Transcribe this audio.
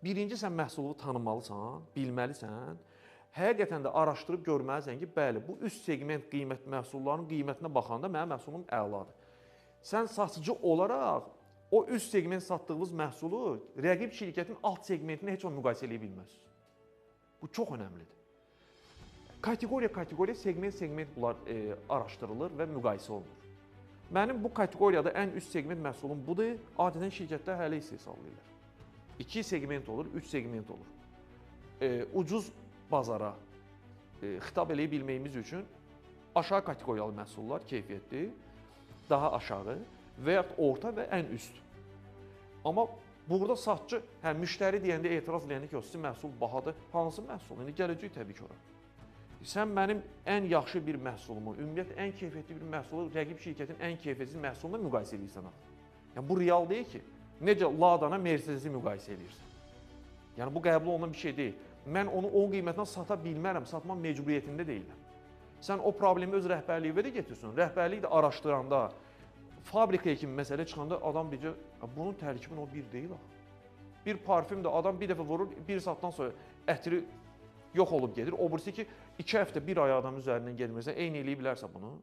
Birinci sən məhsulu tanımalısan, bilməlisən. Həqiqətən də araşdırıb görməlisən ki, bəli, bu üst segment qiymət məhsullarının qiymətinə baxanda mənim məhsulum əladır. Sən satıcı olaraq o üst segment satdığınız məhsulu rəqib şirkətin alt segmentinə heç vaxt müqayisə edə bilməzsiniz. Bu çox önəmlidir. Kateqoriya, segment bunlar araşdırılır və müqayisə olunur. Mənim bu kateqoriyada ən üst segment məhsulum budur. Adətən şirkətlər hələ istehsal edirlər. 2 segment olur, 3 segment olur. Ucuz bazara xitab eləyə bilməyimiz üçün aşağı kateqoriyalı məhsullar keyfiyyətli, daha aşağı və yaxud orta və ən üst. Amma burada satçı, müştəri deyəndə etiraz eləyəndə ki, o sizin məhsul bahadır. Hansı məhsul? İndi gələcək təbii ki ora. Sən mənim ən yaxşı bir məhsulumu, ümumiyyətlə ən keyfiyyətli bir məhsulu rəqib şirkətin ən keyfiyyətli məhsuluna müqayisə edirsən. Yəni bu real deyil ki, necə Ladana Mercedesi müqayisə edirsən. Yəni bu qəbul olunan bir şey deyil. Mən onu 10 qiymətinə sata bilmərəm, satma məcburiyyətində deyiləm. Sən o problemi öz rəhbərliyinə də getirsən. Rəhbərlik də araşdıranda, fabrikaya kimi məsələ çıxanda adam deyəcək, bunun tərkibin o bir deyil axı. Bir parfüm də adam bir dəfə vurur, bir saatdan sonra ətri yox olub gedir. O birisi ki, 2 həftə, 1 ay adamın üzərindən getmirsə, eyni eləyə bilərsə bunu.